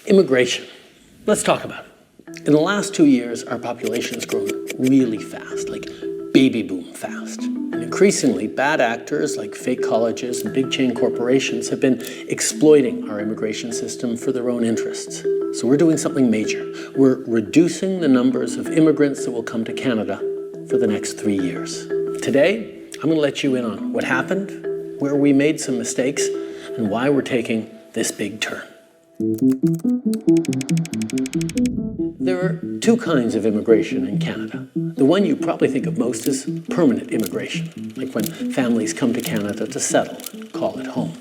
Immigration. Let's talk about it. In the last 2 years, our population has grown really fast, like baby boom fast. And increasingly, bad actors like fake colleges and big chain corporations have been exploiting our immigration system for their own interests. So we're doing something major. We're reducing the numbers of immigrants that will come to Canada for the next 3 years. Today, I'm going to let you in on what happened, where we made some mistakes, and why we're taking this big turn. There are two kinds of immigration in Canada. The one you probably think of most is permanent immigration, like when families come to Canada to settle and call it home.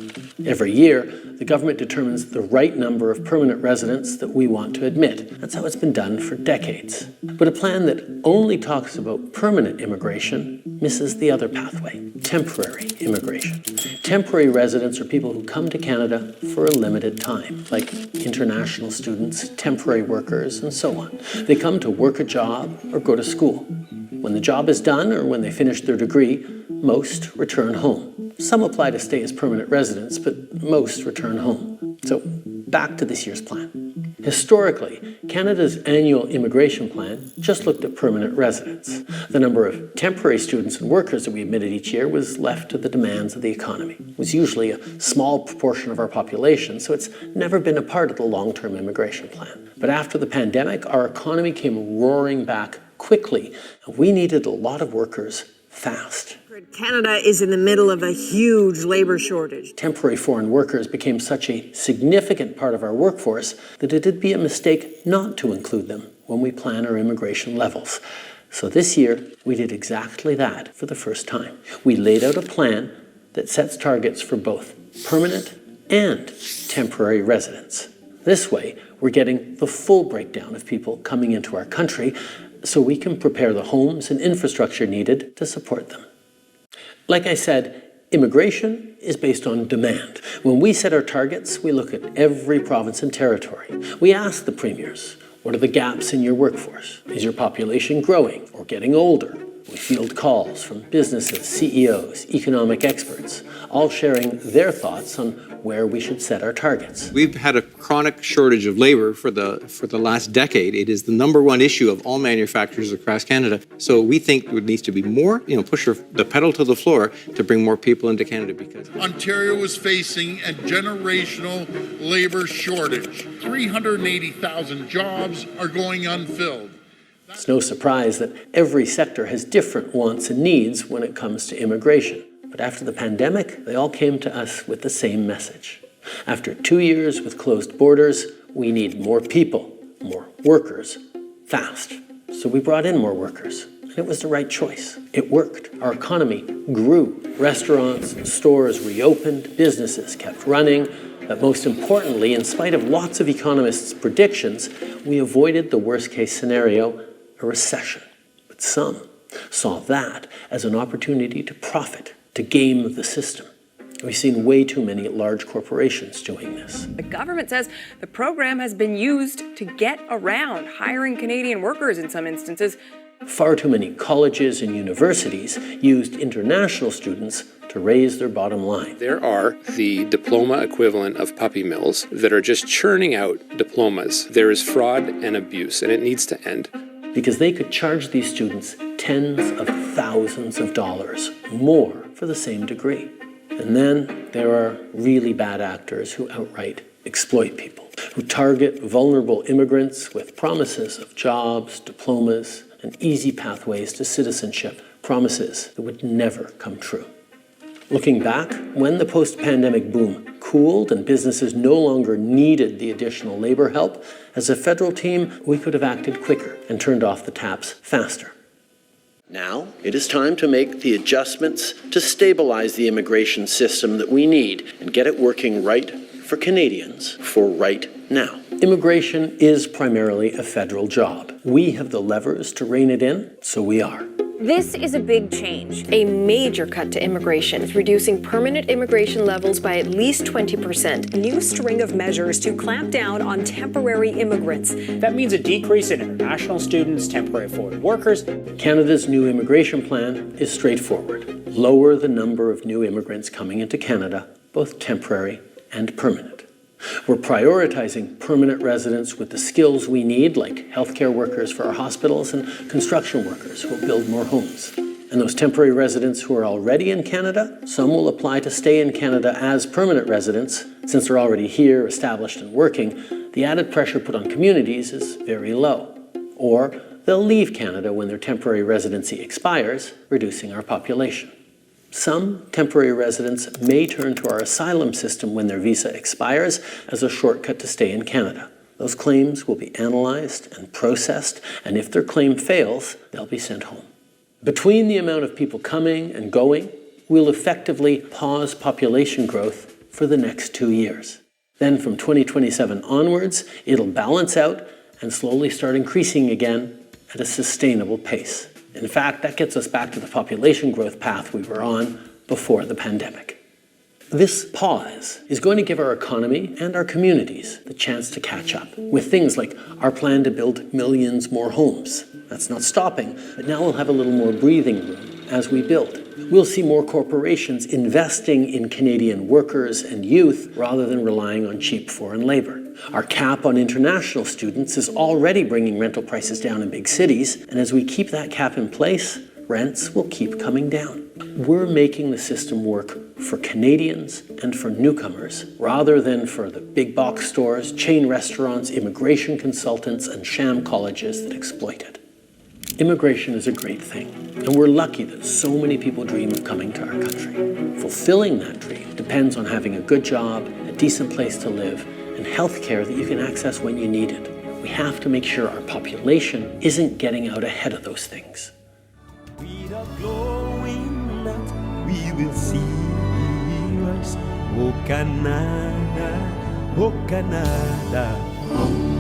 Every year, the government determines the right number of permanent residents that we want to admit. That's how it's been done for decades. But a plan that only talks about permanent immigration misses the other pathway, temporary immigration. Temporary residents are people who come to Canada for a limited time, like international students, temporary workers, and so on. They come to work a job or go to school. When the job is done or when they finish their degree, most return home. Some apply to stay as permanent residents, but most return home. So back to this year's plan. Historically, Canada's annual immigration plan just looked at permanent residents. The number of temporary students and workers that we admitted each year was left to the demands of the economy. It was usually a small proportion of our population, so it's never been a part of the long-term immigration plan. But after the pandemic, our economy came roaring back quickly, and we needed a lot of workers fast. Canada is in the middle of a huge labor shortage. Temporary foreign workers became such a significant part of our workforce that it'd be a mistake not to include them when we plan our immigration levels. So this year, we did exactly that for the first time. We laid out a plan that sets targets for both permanent and temporary residents. This way, we're getting the full breakdown of people coming into our country so we can prepare the homes and infrastructure needed to support them. Like I said, immigration is based on demand. When we set our targets, we look at every province and territory. We ask the premiers, what are the gaps in your workforce? Is your population growing or getting older? We field calls from businesses, CEOs, economic experts, all sharing their thoughts on where we should set our targets. We've had a chronic shortage of labor for the last decade. It is the #1 issue of all manufacturers across Canada. So we think there needs to be more, push the pedal to the floor to bring more people into Canada because Ontario is facing a generational labor shortage. 380,000 jobs are going unfilled. It's no surprise that every sector has different wants and needs when it comes to immigration. But after the pandemic, they all came to us with the same message. After 2 years with closed borders, we need more people, more workers, fast. So we brought in more workers, and it was the right choice. It worked. Our economy grew. Restaurants and stores reopened, businesses kept running. But most importantly, in spite of lots of economists' predictions, we avoided the worst-case scenario, a recession. But some saw that as an opportunity to profit, to game the system. We've seen way too many large corporations doing this. The government says the program has been used to get around hiring Canadian workers in some instances. Far too many colleges and universities used international students to raise their bottom line. There are the diploma equivalent of puppy mills that are just churning out diplomas. There is fraud and abuse, and it needs to end. Because they could charge these students tens of thousands of dollars more for the same degree. And then there are really bad actors who outright exploit people, who target vulnerable immigrants with promises of jobs, diplomas, and easy pathways to citizenship, promises that would never come true. Looking back, when the post-pandemic boom cooled and businesses no longer needed the additional labor help, as a federal team, we could have acted quicker and turned off the taps faster. Now, it is time to make the adjustments to stabilize the immigration system that we need and get it working right for Canadians for right now. Immigration is primarily a federal job. We have the levers to rein it in, so we are. This is a big change. A major cut to immigration, reducing permanent immigration levels by at least 20%. A new string of measures to clamp down on temporary immigrants. That means a decrease in international students, temporary foreign workers. Canada's new immigration plan is straightforward. Lower the number of new immigrants coming into Canada, both temporary and permanent. We're prioritizing permanent residents with the skills we need, like healthcare workers for our hospitals and construction workers who will build more homes. And those temporary residents who are already in Canada, some will apply to stay in Canada as permanent residents. Since they're already here, established and working, the added pressure put on communities is very low. Or they'll leave Canada when their temporary residency expires, reducing our population. Some temporary residents may turn to our asylum system when their visa expires as a shortcut to stay in Canada. Those claims will be analyzed and processed, and if their claim fails, they'll be sent home. Between the amount of people coming and going, we'll effectively pause population growth for the next 2 years. Then from 2027 onwards, it'll balance out and slowly start increasing again at a sustainable pace. In fact, that gets us back to the population growth path we were on before the pandemic. This pause is going to give our economy and our communities the chance to catch up with things like our plan to build millions more homes. That's not stopping, but now we'll have a little more breathing room as we build. We'll see more corporations investing in Canadian workers and youth rather than relying on cheap foreign labor. Our cap on international students is already bringing rental prices down in big cities, and as we keep that cap in place, rents will keep coming down. We're making the system work for Canadians and for newcomers, rather than for the big box stores, chain restaurants, immigration consultants, and sham colleges that exploit it. Immigration is a great thing, and we're lucky that so many people dream of coming to our country. Fulfilling that dream depends on having a good job, a decent place to live, and health care that you can access when you need it. We have to make sure our population isn't getting out ahead of those things. With a glowing light, we will see us. Oh Canada, oh Canada.